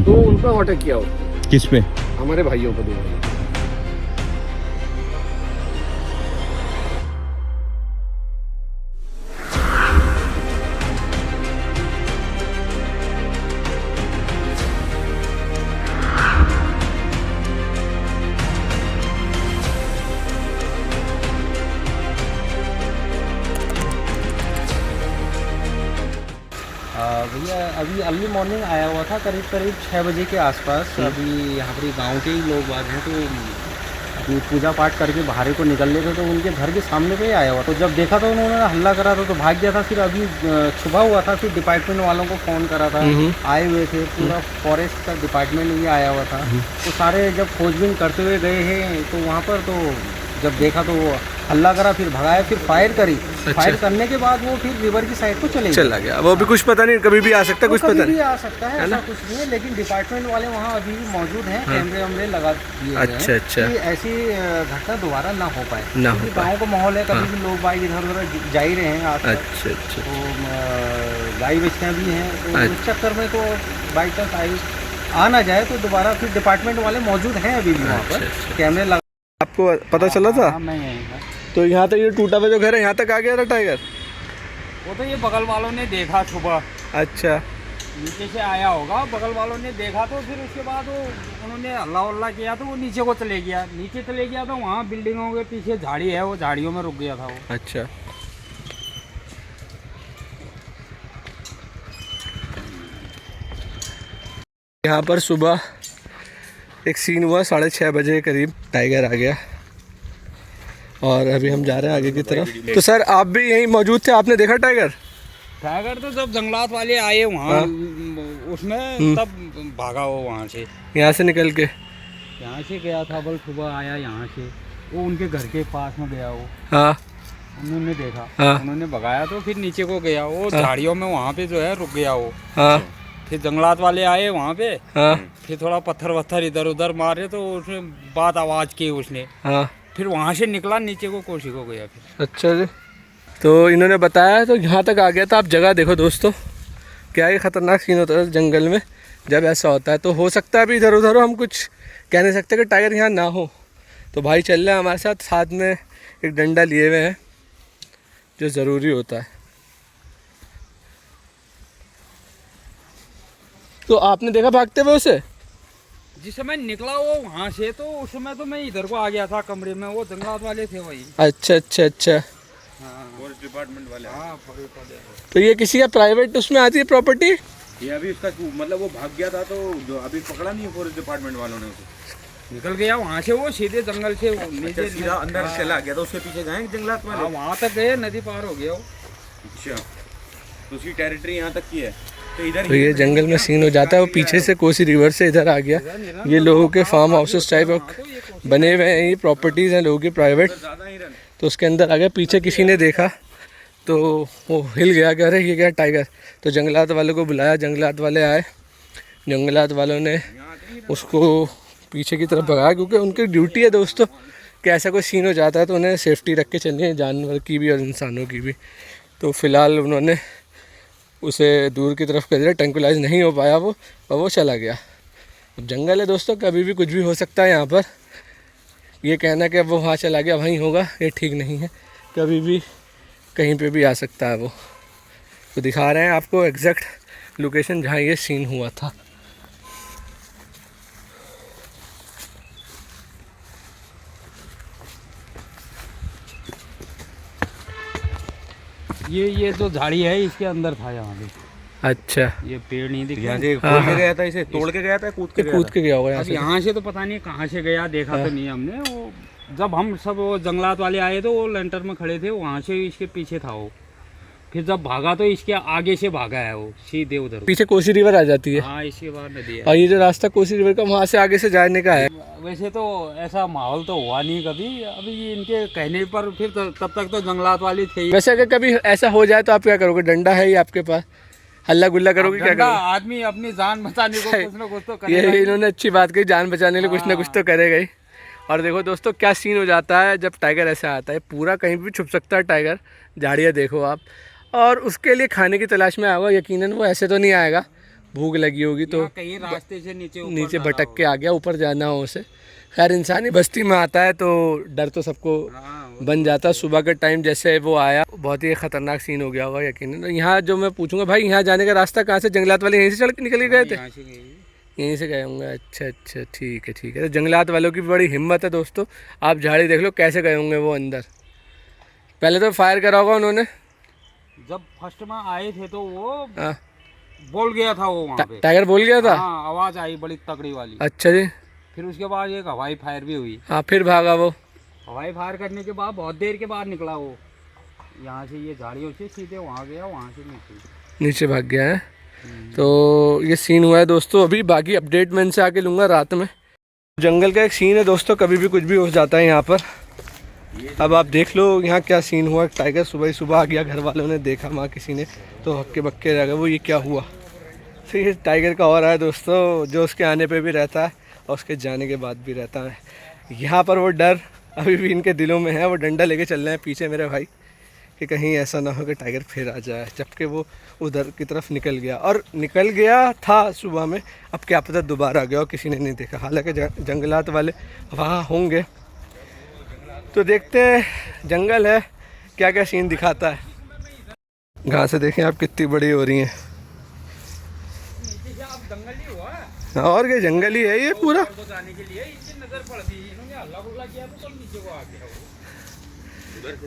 तो उनका अटैक किया हो। किस पे? हमारे भाइयों को दो। भैया अभी अर्ली मॉर्निंग आया हुआ था, करीब 6 बजे के आसपास। अभी यहाँ पर गांव के ही लोग बाग हैं, तो अभी पूजा पाठ करके बाहर को निकल रहे थे, तो उनके घर के सामने पे ही आया हुआ। तो जब देखा तो उन्होंने हल्ला करा था, तो भाग गया था। फिर अभी छुपा हुआ था, फिर डिपार्टमेंट वालों को फ़ोन करा था, आए हुए थे, पूरा फॉरेस्ट का डिपार्टमेंट भी आया हुआ था। तो सारे जब खोजबीन करते हुए गए हैं, तो वहाँ पर तो जब देखा तो वो हल्ला करा, फिर भगाया, फिर फायर करी। फायर करने के बाद वो फिर रिवर की साइड को चला गया। वो भी कुछ पता नहीं, कभी भी आ सकता है, कुछ पता नहीं, नहीं आ सकता है, ऐसा कुछ नहीं है। लेकिन डिपार्टमेंट वाले वहाँ अभी भी मौजूद हैं, कैमरे वैमरे लगा दिए हैं। अच्छा। कि ऐसी घटना दोबारा ना हो पाए, ना हो पाए। गाँव का माहौल है, कभी भी लोग बाइक इधर उधर जा ही रहे हैं आज। अच्छा। तो गाय बेचना भी हैं, तो उस चक्कर में तो बाइक चांस आ ना जाए, तो दोबारा फिर डिपार्टमेंट वाले मौजूद हैं अभी भी वहाँ पर, कैमरे लगा। आपको पता चला था? मैं यहीं था। तो यहाँ तक ये टूटा हुआ जो घर है, यहाँ तक आ गया था टाइगर? वो तो ये बगल वालों ने देखा सुबह, अच्छा। नीचे से आया होगा, बगल वालों ने देखा, तो फिर उसके बाद वो उन्होंने हल्ला उल्ला किया, तो वो नीचे को चले गया। नीचे चले गया तो वहाँ बिल्डिंगों के पीछे झाड़ी है, वो झाड़ियों में रुक गया था वो। अच्छा। यहाँ पर सुबह एक सीन हुआ, 6:30 बजे के करीब टाइगर आ गया, और अभी हम जा रहे हैं आगे की तरफ। तो सर आप भी यहीं मौजूद थे, आपने देखा टाइगर? टाइगर तो जब जंगलात वाले आए वहाँ, उसमें तब भागा वो वहाँ से, यहाँ से निकल के। यहाँ से गया था, बल सुबह आया यहाँ से, वो उनके घर के पास में गया वो। हाँ। उन्होंने देखा, हाँ। उन्होंने भगाया, तो फिर नीचे को गया वो, झाड़ियों में वहाँ पे जो है रुक गया वो। हाँ। फिर जंगलात वाले आए वहाँ पे। हाँ। फिर थोड़ा पत्थर वत्थर इधर उधर मारे, तो उसने बात आवाज़ की उसने। हाँ। फिर वहाँ से निकला, नीचे को कोशी को गया फिर। अच्छा जी। तो इन्होंने बताया तो यहाँ तक आ गया था। आप जगह देखो दोस्तों, क्या ये ख़तरनाक सीन होता है जंगल में जब ऐसा होता है। तो हो सकता है अभी इधर उधर हो, हम कुछ कह नहीं सकते कि टाइगर यहाँ ना हो। तो भाई चल रहे हैं हमारे साथ, साथ में एक डंडा लिए हुए हैं, जो ज़रूरी होता है। तो आपने देखा भागते हुए उसे? जिस समय निकला वो वहाँ से, तो उस समय तो मैं इधर को आ गया था कमरे में, वो जंगलात वाले थे वही। अच्छा। फॉरेस्ट डिपार्टमेंट वाले। हाँ, फॉरेस्ट वाले। तो ये किसी का प्राइवेट उसमें आती है प्रॉपर्टी? ये अभी उसका मतलब वो भाग गया था, तो जो अभी पकड़ा नहीं है फॉरेस्ट डिपार्टमेंट वालों ने उसे। निकल गया वहाँ से, वो सीधे जंगल से नीचे सीधा अंदर चला गया, तो उसके पीछे गए जंगलात वाले। वहाँ तक गए, नदी पार हो गया वो। अच्छा, तो उसकी टेरिटरी यहाँ तक की है। तो इधर तो ये जंगल में सीन हो जाता है। वो पीछे से कोसी रिवर से इधर आ गया। ये लोगों के फार्म हाउसेस टाइप बने हुए हैं, ये प्रॉपर्टीज़ हैं लोगों की प्राइवेट। तो उसके अंदर आ गया। पीछे किसी ने देखा तो वो हिल गया कि अरे ये क्या टाइगर। तो जंगलात वालों को बुलाया, जंगलात वाले आए, जंगलात वालों ने उसको पीछे की तरफ भगाया, क्योंकि उनकी ड्यूटी है दोस्तों कि ऐसा कोई सीन हो जाता है तो उन्हें सेफ्टी रख के चलनी है, जानवर की भी और इंसानों की भी। तो फ़िलहाल उन्होंने उसे दूर की तरफ कर दिया, ट्रैंक्विलाइज नहीं हो पाया वो, और वो चला गया। अब जंगल है दोस्तों, कभी भी कुछ भी हो सकता है यहाँ पर। ये कहना कि अब वो वहाँ चला गया वहीं होगा, ये ठीक नहीं है। कभी भी कहीं पे भी आ सकता है वो। तो दिखा रहे हैं आपको एग्जैक्ट लोकेशन जहाँ ये सीन हुआ था। ये जो झाड़ी है इसके अंदर था यहाँ पे। अच्छा, ये पेड़ नहीं दिख यहाँ रहा। से खोल के गया था, इसे तोड़ के गया था, कूद के गया होगा अब यहाँ से तो पता नहीं कहाँ से गया, देखा तो नहीं हमने। वो जब हम सब वो जंगलात वाले आए तो वो लेंटर में खड़े थे, वहाँ से इसके पीछे था वो। फिर जब भागा तो इसके आगे से भागा है वो, सीधे उधर पीछे कोसी रिवर आ जाती है। हाँ, इसके बाद नदी है। और ये जो रास्ता कोसी रिवर का वहाँ से आगे से जाने का है। वैसे तो ऐसा माहौल तो हुआ नहीं कभी। अभी इनके कहने पर फिर तब तक तो जंगलात वाले थे ही। वैसे अगर कभी ऐसा हो जाए तो आप क्या करोगे? डंडा है ही आपके पास, हल्ला गुल्ला करोगे? क्या करोगे? आदमी अपनी जान बचाने को कुछ ना कुछ तो करेगा। ये इन्होंने अच्छी बात कही, जान बचाने के लिए कुछ ना कुछ तो करेगा ही। और देखो दोस्तों क्या सीन हो जाता है जब टाइगर ऐसा आता है। पूरा कहीं भी छुप सकता है टाइगर, झाड़ियाँ देखो आप। और उसके लिए खाने की तलाश में आया होगा। यकीनन वो ऐसे तो नहीं आएगा, भूख लगी होगी तो कहीं रास्ते से नीचे भटक के आ गया, ऊपर जाना हो उसे। खैर इंसानी बस्ती में आता है तो डर तो सबको बन जाता है। सुबह के टाइम जैसे वो आया, बहुत ही ख़तरनाक सीन हो गया होगा यकीनन। तो यहाँ जो मैं पूछूंगा भाई, यहाँ जाने का रास्ता कहाँ से? जंगलात वाले यहीं से चल के निकल के गए थे? यहीं से गए होंगे। अच्छा अच्छा, ठीक है ठीक है। तो जंगलात वालों की बड़ी हिम्मत है दोस्तों। आप झाड़ी देख लो कैसे गए होंगे वो अंदर। पहले तो फायर करा होगा उन्होंने। जब फर्स्ट में आए थे तो वो बोल गया था वो वहाँ पे। टाइगर बोल गया था? हाँ, आवाज़ आई बड़ी तगड़ी वाली। अच्छा जी। फिर उसके बाद एक हवाई फायर भी हुई। हाँ, फिर भागा वो। हवाई फायर करने के बाद बहुत देर के बाद निकला वो यहाँ से, ये झाड़ियों से सीधे वहाँ गया, वहाँ से नीचे भाग गया है। तो ये सीन हुआ है दोस्तों। अभी बाकी अपडेट मैं इनसे आके लूँगा रात में। जंगल का एक सीन है दोस्तों, कभी भी कुछ भी हो जाता है यहाँ पर। अब आप देख लो यहाँ क्या सीन हुआ। टाइगर सुबह ही सुबह आ गया, घर वालों ने देखा, वहाँ किसी ने तो हक्के बक्के रह गए वो ये क्या हुआ। तो ये टाइगर का और है दोस्तों, जो उसके आने पे भी रहता है और उसके जाने के बाद भी रहता है। यहाँ पर वो डर अभी भी इनके दिलों में है। वो डंडा लेके चल रहे हैं पीछे मेरे भाई, कि कहीं ऐसा ना हो कि टाइगर फिर आ जाए, जबकि वो उधर की तरफ निकल गया। और निकल गया था सुबह में, अब क्या पता दोबारा आ गया और किसी ने नहीं देखा। हालांकि जंगलात वाले वहाँ होंगे, तो देखते हैं जंगल है क्या क्या सीन दिखाता है। घासें देखें आप कितनी बड़ी हो रही हैं। और क्या जंगल ही है ये पूरा।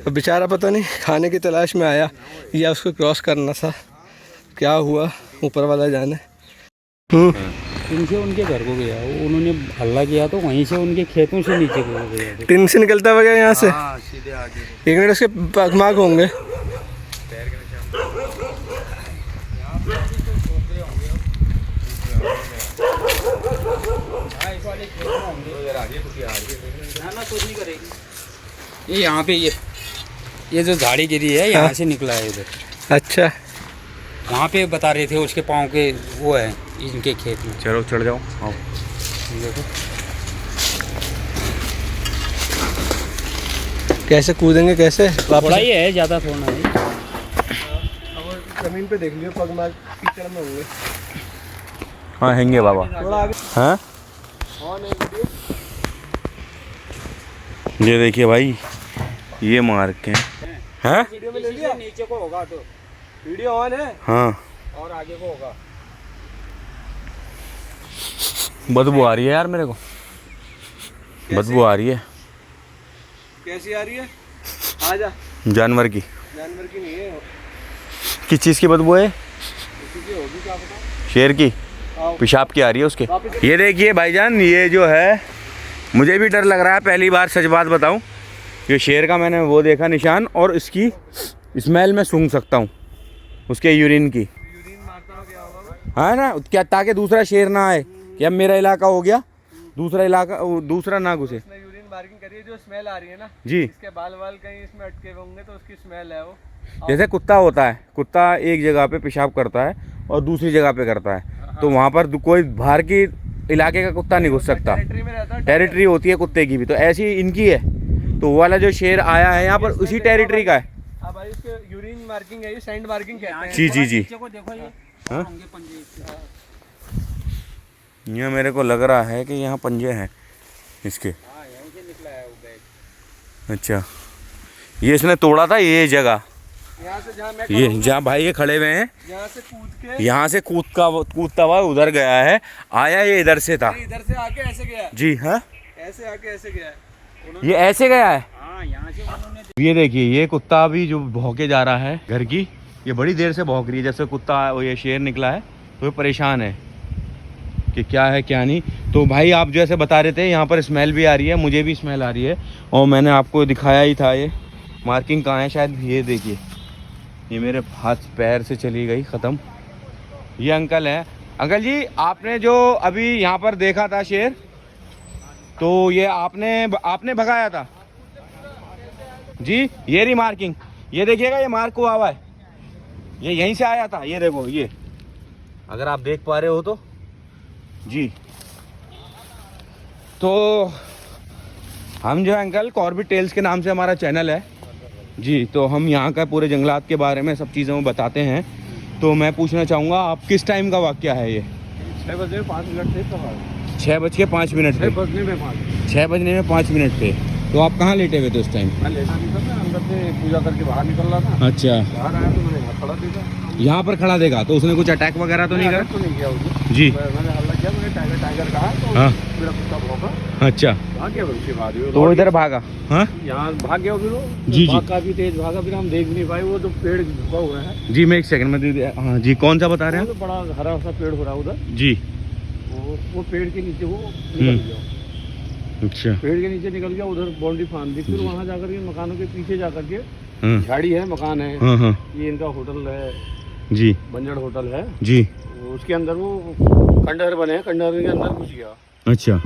तो बेचारा पता नहीं खाने की तलाश में आया या उसको क्रॉस करना था, क्या हुआ ऊपर वाला जाने। इनसे उनके घर को गया, उन्होंने हल्ला किया तो वहीं से उनके खेतों से नीचे को गया। टिन से निकलता हुआ गया यहाँ से। सीधे आगे एक मिनट, उसके पगमाग होंगे। ये यहाँ पे ये जो झाड़ी गिरी है यहाँ से निकला है इधर। अच्छा, वहाँ पे बता रहे थे उसके पाँव के वो है इनके खेत में। चलो चढ़ जाओ, आओ। देखो कैसे कूदेंगे कैसे थोड़ा ही है, ज़्यादा थोड़ा नहीं। जमीन पे देख लियो, पगमाग कीचड़ में होंगे। हाँ हैंगे बाबा। थोड़ा आगे। हाँ ये देखिए भाई, ये मार्क हैं। वीडियो में ले लिया? नीचे को होगा तो वीडियो ऑन है। हाँ, और आगे को होगा। बदबू आ रही है यार मेरे को, बदबू आ रही है। कैसी आ रही है? आजा। जानवर की। जानवर की नहीं है। किस चीज़ की बदबू है? होगी क्या पता। शेर की, पेशाब की आ रही है उसके। ये देखिए भाईजान, ये जो है मुझे भी डर लग रहा है। पहली बार सच बात बताऊं, ये शेर का मैंने वो देखा निशान, और इसकी स्मेल मैं सूंघ सकता हूँ उसके यूरिन की। हाँ ना, क्या ताकि दूसरा शेर ना आए कि अब मेरा इलाका हो गया, दूसरा इलाका दूसरा ना घुसे। यूरिन मार्किंग करिए, जो स्मेल आ रही है ना जी, इसके बाल कहीं इसमें अटके होंगे तो उसकी स्मेल है वो। जैसे कुत्ता होता है, कुत्ता एक जगह पे पेशाब करता है और दूसरी जगह पे करता है, तो वहाँ पर कोई बाहर की इलाके का कुत्ता नहीं घुस सकता। टेरिटरी में रहता है। टेरिटरी होती है कुत्ते की भी, तो ऐसी इनकी है। तो वो वाला जो शेर आया है यहाँ पर उसी टेरिटरी का है। हाँ भाई, इसके यूरिन मार्किंग है, ये सैंड मार्किंग कहते हैं। जी जी जी। को देखो ये हाँ? होंगे पंजे। ये मेरे को लग रहा है कि यहाँ पंजे हैं इसके। हाँ, यहीं से निकला है वो बैग। अच्छा, ये इसने तोड़ा था ये जगह, यहाँ से जहाँ मैं ये जहाँ भाई ये खड़े हुए हैं, यहाँ से कूद के, यहाँ से कूदता हुआ उधर गया है, आया ये इधर से था। इधर से आके ऐसे गया है। जी हाँ, ऐसे आके ऐसे गया है। ये ऐसे गया है। हाँ, यहाँ से उन्होंने ये देखिए, ये कुत्ता अभी जो भौंके जा रहा है घर की, ये बड़ी देर से भौंक रही है। जैसे कुत्ता ये शेर निकला है तो ये परेशान है कि क्या है क्या नहीं। तो भाई आप जैसे बता रहे थे, यहाँ पर स्मेल भी आ रही है, मुझे भी स्मेल आ रही है, और मैंने आपको दिखाया ही था। ये मार्किंग कहाँ है शायद, ये देखिए, ये मेरे हाथ पैर से चली गई ख़त्म। ये अंकल है। अंकल जी, आपने जो अभी यहाँ पर देखा था शेर, तो ये आपने भगाया था जी? ये रही मार्किंग, ये देखिएगा, ये मार्क हुआ हुआ है, ये यहीं से आया था। ये देखो, ये अगर आप देख पा रहे हो तो जी। तो हम जो है अंकल, कॉर्बेट टेल्स के नाम से हमारा चैनल है, जी, तो हम यहाँ का पूरे जंगलात के बारे में सब चीज़ों में बताते हैं। तो मैं पूछना चाहूँगा, आप किस टाइम का वाक़या है ये? 6 बजे 5 मिनट थे तब 6:05 थे। 6 बजने में 5 6 बजने में 5 मिनट थे। तो आप कहाँ लेटे हुए थे उस टाइम? मैं लेटा नहीं था, मैं अंदर से पूजा करके बाहर निकल रहा था। अच्छा, बाहर आया तो मैंने यहाँ खड़ा देखा। यहाँ पर खड़ा देखा तो उसने कुछ अटैक वगैरह तो नहीं करा? तो नहीं किया उसने। जी। मैंने हल्ला किया, मैंने टाइगर टाइगर कहा तो हाँ। मेरा कुत्ता भौंका, अच्छा, भाग गया। फिर उसके बाद तो वो इधर भागा? हाँ यहाँ भाग गया। फिर वो जी, जी। भाग काफी तेज भागा, फिर हम देख भी नहीं पाए। वो तो पेड़ झुका हुआ है। जी, मैं एक सेकंड में दे। हाँ जी, कौन सा बता रहे वो तो बड़ा हरा सा पेड़ हो रहा है उधर। हैं? जी, वो पेड़ के नीचे वो निकल गया। अच्छा। पेड़ के नीचे निकल गया, उधर बाउंड्री फांद दी। फिर वहाँ जाकर के मकानों के पीछे जाकर के हाँ झाड़ी है, मकान है, हाँ हाँ ये इनका होटल है, जी बंजड़ होटल है। जी। उसके अंदर वो खंडहर बने हैं, खंडहर के अंदर घुस गया। अच्छा।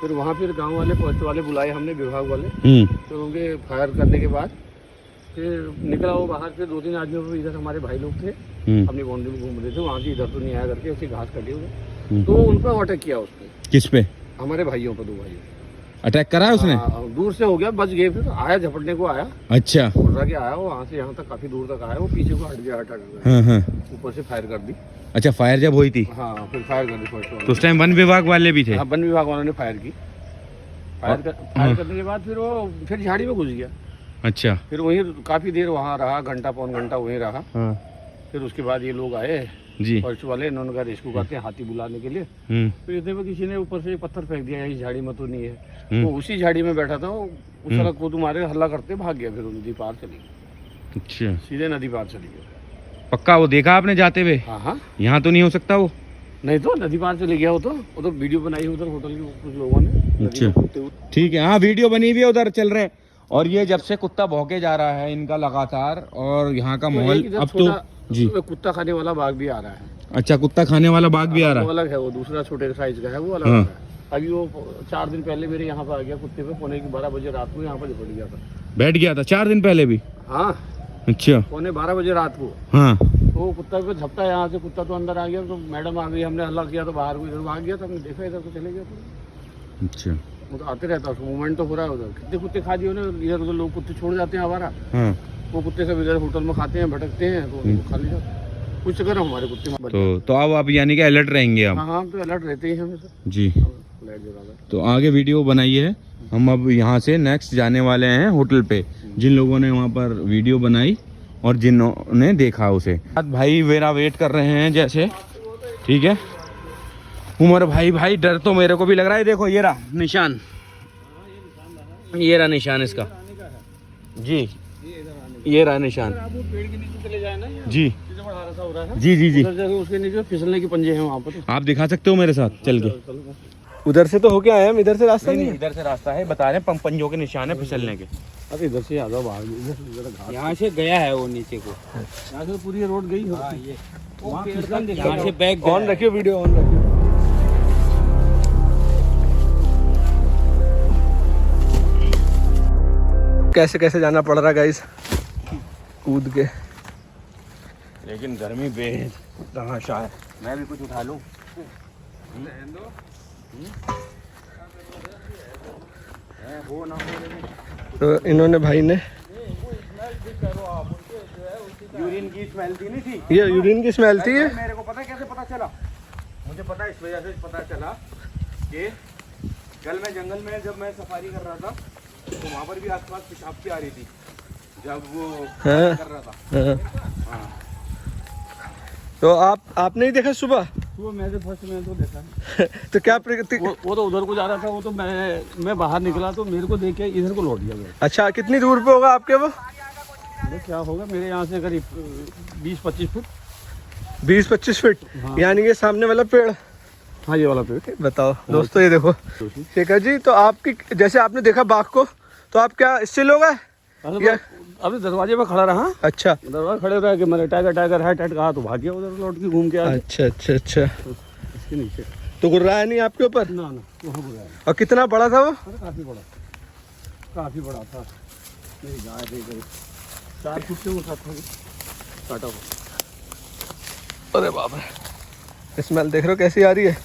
फिर वहाँ फिर गांव वाले पुलिस वाले बुलाए हमने, विभाग वाले। हम्म। फिर उनके फायर करने के बाद फिर निकला वो बाहर। फिर 2-3 आदमी इधर हमारे भाई लोग थे, अपनी बाउंड्री में घूम रहे थे। वहाँ से इधर तो नहीं आया करके उसकी घास कटी हुई, तो उन पर अटैक किया उसने। किस पे? हमारे भाइयों पर, 2 भाइयों। अटैक करा है उसने? दूर से हो गया, बच गए। फिर आया, झपटने को आया, अच्छा। उड़ के आया वो, वहाँ से यहाँ तक काफी दूर तक आया। वो पीछे को हट गया, हट हाँ हाँ। ऊपर से फायर कर दी। अच्छा, फायर जब हुई थी? हाँ, फिर फायर कर दी फर्स्ट वाले। तो उस टाइम वन विभाग वाले भी थे? हाँ, वन विभाग वालों ने फायर की। फायर करने के बाद फिर वो फिर झाड़ी में घुस गया। अच्छा। फिर वहीं काफी देर वहाँ रहा, घंटा पौन घंटा वहीं रहा। हाँ फिर उसके बाद ये लोग आए जी। फर्स्ट वाले, इन्होंने कहा रेस्क्यू करते हैं हाथी बुलाने के लिए। फिर इतने में किसी ने ऊपर से पत्थर फेंक दिया, इस झाड़ी में तो नहीं है। वो उसी झाड़ी में बैठा था, वो उस सड़क को तुम्हारे हल्ला करते भाग गया। फिर वो नदी पार चली गई, अच्छा, सीधे नदी पार चली गई। पक्का वो देखा आपने जाते हुए? हाँ हाँ, यहाँ तो नहीं हो सकता वो? नहीं तो नदी पार चले गया। वो तो वीडियो बनाई उधर होटल के कुछ लोगों ने। नदी में कूदते हुए। ठीक है, हाँ वीडियो बनी हुई है, उधर चल रहे हैं। और ये जब से कुत्ता भौंके जा रहा है इनका लगातार, और यहाँ का माहौल अब तो जी। कुत्ता खाने वाला बाघ भी आ रहा है। अच्छा, कुत्ता खाने वाला बाघ भी आ रहा वो है? अलग है, वो दूसरा छोटे साइज का है, वो अलग हाँ। है। अभी वो 4 दिन पहले मेरे यहाँ पे आ गया कुत्ते पे, 12 बजे रात को यहाँ पर झपट गया था। बैठ गया था 4 दिन पहले भी? हाँ, अच्छा। 12 बजे रात को। हाँ। वो कुत्ता पे झपटा, यहाँ से कुत्ता तो अंदर आ गया। तो मैडम आ गई, हमने हल्ला किया तो बाहर को इधर भाग गया। तो हमने देखा इधर तो चले गया। तो अच्छा। वो तो आते रहता है, मूवमेंट तो हो रहा है उधर। कितने कुत्ते खा दिए उन्हें, इधर उधर लोग कुत्ते छोड़ जाते हैं आवारा। हाँ। वो कुत्ते सब इधर होटल में खाते हैं, भटकते हैं, तो उनको खा लिया। कुछ अगर हमारे कुत्ते तो अब आप यानी कि अलर्ट रहेंगे आप? हाँ हाँ, तो अलर्ट रहते ही हमें सर जी। लाइट जला। तो आगे वीडियो बनाइए, हम अब यहाँ से नेक्स्ट जाने वाले हैं होटल पे। जिन लोगों ने वहाँ पर वीडियो बनाई और जिन्होंने देखा उसे, भाई मेरा वेट कर रहे हैं जैसे। ठीक है उमर भाई, डर तो मेरे को भी लग रहा है। देखो ये रहा निशान, ये रहा निशान इसका जी, ये रहा निशान। पेड़ के नीचे चले जाए ना जी हो रहा है। जी जी जी। उसके नीचे फिसलने के पंजे हैं वहाँ पर। आप दिखा सकते हो मेरे साथ चल के? उधर से तो होके आए हम, इधर से रास्ता नहीं है। इधर से रास्ता है, बता रहे हैं पंजों के निशान है फिसलने के। अरे इधर से आ जाओ बाहर, इधर घास। यहाँ से गया है वो नीचे को, यहाँ से पूरी रोड गई हो। यहाँ से बैग ऑन रखियो, वीडियो ऑन रखियो। कैसे कैसे जाना पड़ रहा गाइस, कूद के। लेकिन गर्मी बेतहाशा है। मैं भी कुछ उठा लूं? तो इन्होंने भाई ने यूरिन की स्मेल थी, नहीं थी? ये यूरिन की स्मेल थी। मेरे को पता कैसे पता चला? मुझे पता इस वजह से पता चला कि कल मैं जंगल में जब मैं सफारी कर रहा था तो वहाँ पर भी आसपास पेशाब की आ रही थी जब वो हाँ। कर रहा था। हाँ। तो आपने ही देखा सुबह? वो मैंने फर्स्ट में तो देखा। तो क्या वो तो उधर को जा रहा था। वो तो मैं बाहर निकला तो मेरे को देख के इधर को लौट गया। अच्छा, कितनी दूर पे होगा आपके वो? क्या होगा मेरे यहाँ से करीब 20-25 फुट। 20-25 फीट? हाँ। यानी कि सामने वाला पेड़? हाँ, ये वाला पेड़। बताओ दोस्तों, ये देखो शेखर जी। तो आपकी जैसे आपने देखा बाघ को, तो आप क्या इससे लोग हैं? अभी दरवाजे पे खड़ा रहा। अच्छा, दरवाजे खड़े रहा कि मैंने टाइगर है कहा तो भाग गया उधर लौट के घूम के आ। अच्छा अच्छा अच्छा। इसके नीचे तो गुर्राया नहीं आपके ऊपर? ना वहाँ बुलाया। और कितना बड़ा था वो? अरे काफी बड़ा था। मेरी गाय थी करीब 4 फुट से वो काटा हुआ। अरे बाप रे, स्मेल देख रहे हो कैसी आ रही है?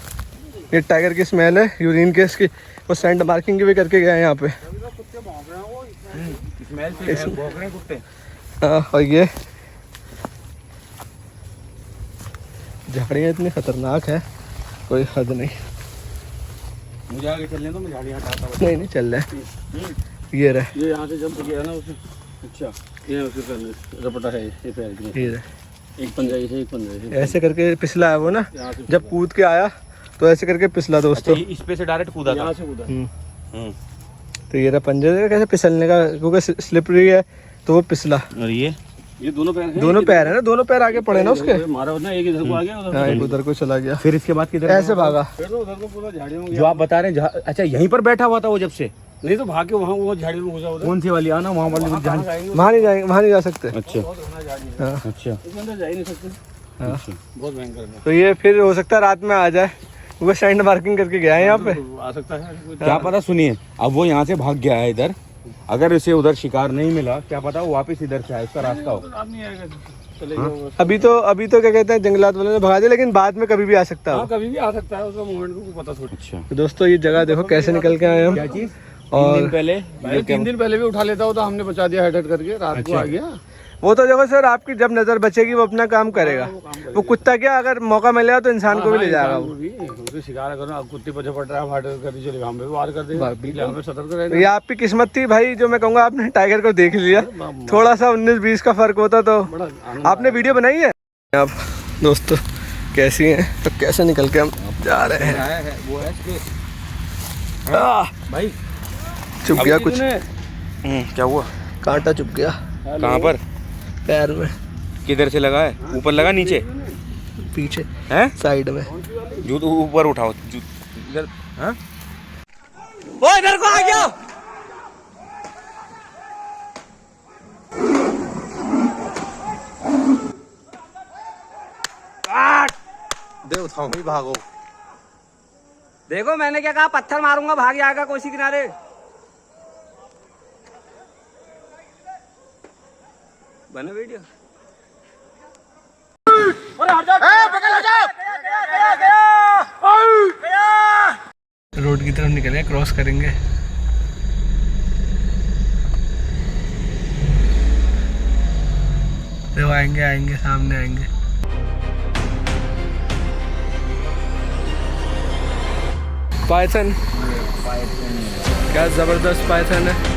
ये टाइगर की स्मेल है, यूरिन के। इसकी वो सैंड मार्किंग भी करके गए हैं यहाँ पे। स्मेल से भौंक रहे हैं कुत्ते। और ये झाड़ियाँ इतनी खतरनाक है, कोई हद नहीं। मुझे आगे चलने दो, मैं झाड़ियाँ हटाता हूँ। नहीं चल रहा है। ये रहे, ये यहाँ से जंप किया ना उसने। अच्छा, ये उसके रपटा है, ये पैर की। ये रहे। एक पंजा से एक पंजा से। ऐसे करके पिछला है वो ना, यहाँ से जब कूद के आया तो ऐसे करके पिछला दोस्तों। इस पे से डायरेक्ट कूदा था। यहाँ से कूदा। तो ये रहा पंजे का कैसे फिसलने का, क्योंकि स्लिपरी है तो वो पिछला। और ये दोनों पैर हैं। दोनों पैर है ना, दोनों पैर आगे पड़े ना उसके। मारा ना, एक इधर को आ गया, उधर हाँ, एक उधर को चला गया, फिर इसके बाद किधर ऐसे भागा। फिर तो उधर को पूरा झाड़ियों में जो गया। आप बता रहे हैं अच्छा यहीं पर बैठा हुआ था वो जब से? नहीं तो भाग के वहाँ वो झाड़ी में घुसा उधर। कौन सी वाली आना वहाँ वाली कहाँ जाएंगे? वहाँ नहीं जाएंगे, वहाँ नहीं जा सकते। अच्छा बहुत घना झाड़ी है। हाँ। अच्छा इसके अंदर जा ही नहीं सकते। हाँ। बहुत भयंकर है। तो ये फिर हो सकता है रात में आ जाए, वो सैंड मार्किंग करके गया है यहाँ पे। आ सकता है। क्या पता, सुनिए अब वो यहाँ से भाग गया है इधर, अगर इसे उधर शिकार नहीं मिला क्या पता वो वापस इधर से आए, उसका रास्ता हो। आप नहीं आएगा, चले जाओ। अभी तो क्या कहते हैं जंगलात वालों ने भगा दिया, लेकिन बाद में कभी भी आ सकता है हाँ, वो। कभी भी आ सकता है, उसका मूवमेंट को पता थोड़ी। अच्छा तो दोस्तों ये जगह देखो कैसे निकल के आए हम। क्या चीज? और 3 दिन पहले भाई 3 दिन पहले भी उठा लेता होता, हमने बचा दिया हेड करके, रात को आ गया। वो तो देखो सर, आपकी जब नजर बचेगी वो अपना काम करेगा। वो कुत्ता क्या, अगर मौका मिलेगा तो इंसान को भी ले जाएगा वो। उसे शिकार करो, अब कुत्ते पीछे पड़ रहा है, फाट कर दी चलेगा, हम पे भी वार कर देगा। बिल्कुल। हमें सतर्क तो रहना। ये आपकी किस्मत थी भाई, जो मैं कहूँगा आपने टाइगर को देख लिया। थोड़ा सा 19-20 का फर्क होता तो। बड़ा आनंद आपने वीडियो बनाई है आप दोस्तों, कैसी हैं तो कैसे निकल के हम जा रहे हैं। वो है भाई चुप गया कुछ, क्या हुआ? कांटा चुप गया। कहाँ पर? पैर में। किधर से लगा है? ऊपर लगा नीचे? पीछे हैं? साइड में। जूत ऊपर उठाओ इधर। हाँ वो इधर को आ गया। दे उठाओ भाई, भागो। देखो मैंने क्या कहा, पत्थर मारूंगा भाग जाएगा कोसी किनारे। बना वीडियो। रोड की तरफ निकले, क्रॉस करेंगे। देखो आएंगे सामने आएंगे। पाइथन, क्या जबरदस्त पाइथन है।